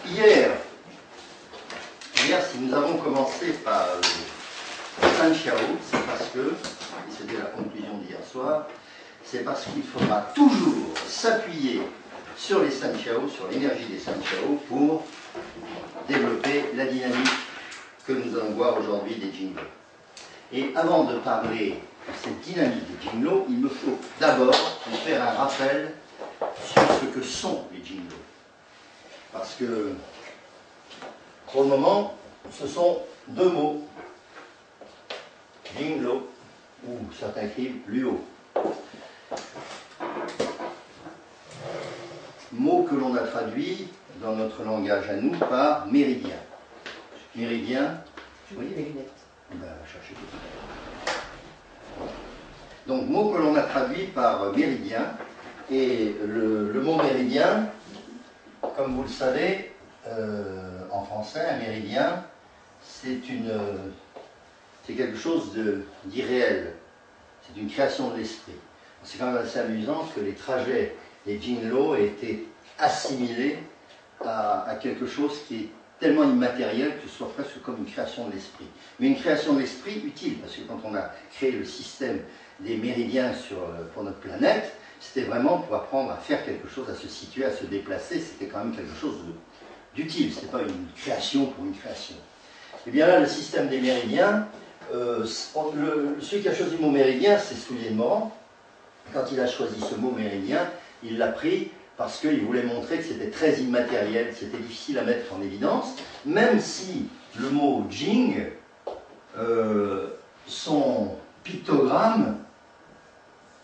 Hier, si nous avons commencé par le Sanqiao, c'est parce que, et c'était la conclusion d'hier soir, c'est parce qu'il faudra toujours s'appuyer sur les Sanqiao, sur l'énergie des Sanqiao, pour développer la dynamique que nous allons voir aujourd'hui des Jinglo. Et avant de parler de cette dynamique des Jinglo, il me faut d'abord vous faire un rappel sur ce que sont les Jinglo. Parce que, pour le moment, ce sont deux mots. Jinglo, ou certains écrivent Luo. Mot que l'on a traduit dans notre langage à nous par méridien. Méridien. Je voyais les lunettes. Ben, cherchez tout. Donc, mot que l'on a traduit par méridien. Et le mot méridien, comme vous le savez, en français, un méridien, c'est quelque chose d'irréel. C'est une création de l'esprit. C'est quand même assez amusant que les trajets des Jinglo aient été assimilés à quelque chose qui est tellement immatériel que ce soit presque comme une création de l'esprit. Mais une création de l'esprit utile, parce que quand on a créé le système des méridiens pour notre planète, c'était vraiment pour apprendre à faire quelque chose, à se situer, à se déplacer. C'était quand même quelque chose d'utile. Ce n'était pas une création pour une création. Et bien là, le système des méridiens, celui qui a choisi le mot méridien, c'est Soulier de Morand. Quand il a choisi ce mot méridien, il l'a pris parce qu'il voulait montrer que c'était très immatériel, c'était difficile à mettre en évidence, même si le mot Jing, son pictogramme,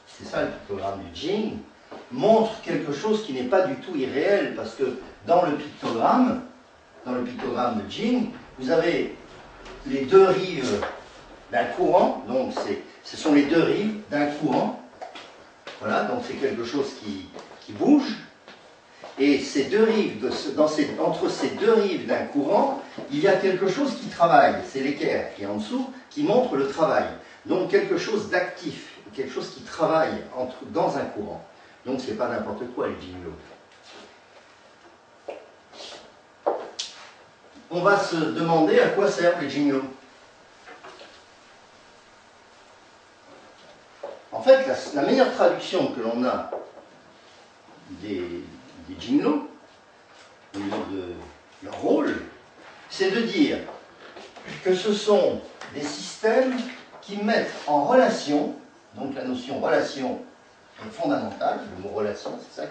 c'est ça le pictogramme du Jing, montre quelque chose qui n'est pas du tout irréel, parce que dans le pictogramme de Jing, vous avez les deux rives d'un courant, donc ce sont les deux rives d'un courant, voilà, donc c'est quelque chose qui bouge, et ces deux rives, entre ces deux rives d'un courant, il y a quelque chose qui travaille, c'est l'équerre qui est en dessous, qui montre le travail, donc quelque chose d'actif, quelque chose qui travaille dans un courant, donc c'est pas n'importe quoi les Jinglo. On va se demander à quoi servent les Jinglo. En fait, la meilleure traduction que l'on a des Jinglo, au niveau de leur rôle, c'est de dire que ce sont des systèmes qui mettent en relation, donc la notion relation est fondamentale, le mot relation, c'est ça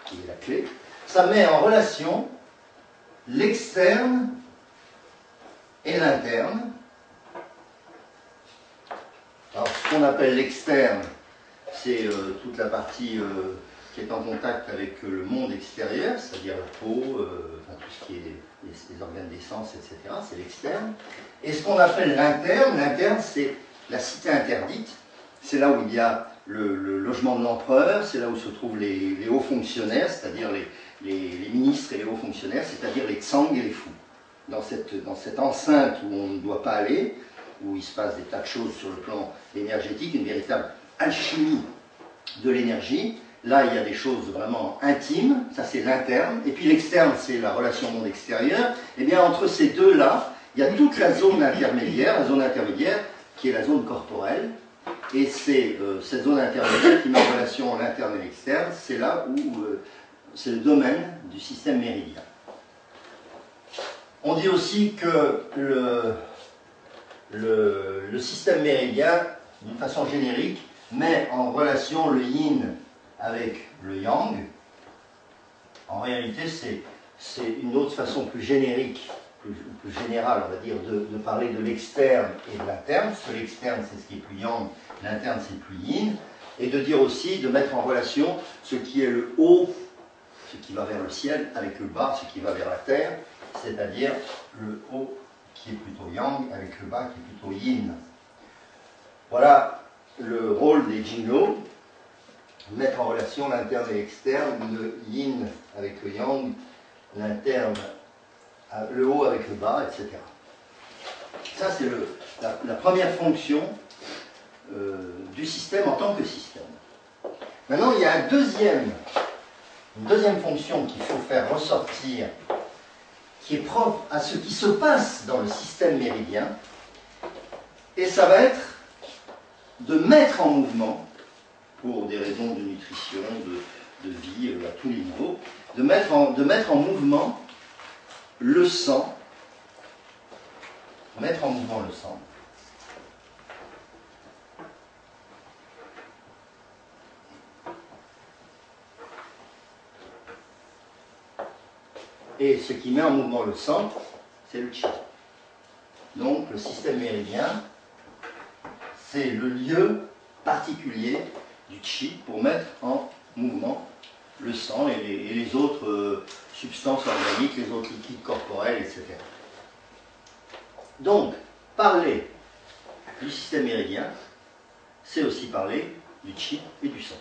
qui est la clé, ça met en relation l'externe et l'interne. Alors, ce qu'on appelle l'externe, c'est toute la partie qui est en contact avec le monde extérieur, c'est-à-dire la peau, enfin, tout ce qui est les organes des sens, etc., c'est l'externe. Et ce qu'on appelle l'interne, c'est la cité interdite, c'est là où il y a le logement de l'empereur, c'est là où se trouvent les hauts fonctionnaires, c'est-à-dire les ministres et les hauts fonctionnaires, c'est-à-dire les Tsang et les fous. Dans cette enceinte où on ne doit pas aller, où il se passe des tas de choses sur le plan énergétique, une véritable alchimie de l'énergie. Là, il y a des choses vraiment intimes, ça c'est l'interne, et puis l'externe, c'est la relation au monde extérieur. Et bien entre ces deux-là, il y a toute la zone intermédiaire qui est la zone corporelle, et c'est cette zone intermédiaire qui met en relation l'interne et l'externe, c'est là où c'est le domaine du système méridien. On dit aussi que le système méridien, d'une façon générique, met en relation le yin avec le yang. En réalité, c'est une autre façon plus générique, plus générale, on va dire, de parler de l'externe et de l'interne, parce que l'externe, c'est ce qui est plus yang, l'interne, c'est plus yin, et de dire aussi, de mettre en relation ce qui est le haut, ce qui va vers le ciel, avec le bas, ce qui va vers la terre, c'est-à-dire le haut qui est plutôt yang, avec le bas qui est plutôt yin. Voilà le rôle des Jinglo, mettre en relation l'interne et l'externe, le yin avec le yang, l'interne, le haut avec le bas, etc. Ça, c'est la première fonction du système en tant que système. Maintenant, il y a un deuxième une deuxième fonction qu'il faut faire ressortir, qui est propre à ce qui se passe dans le système méridien, et ça va être de mettre en mouvement, pour des raisons de nutrition, de vie à tous les niveaux, de mettre en mouvement le sang, mettre en mouvement le sang, et ce qui met en mouvement le sang, c'est le chi. Donc le système méridien, c'est le lieu particulier du chi pour mettre en mouvement le sang et les autres substances organiques, les autres liquides corporels, etc. Donc, parler du système méridien, c'est aussi parler du chi et du sang.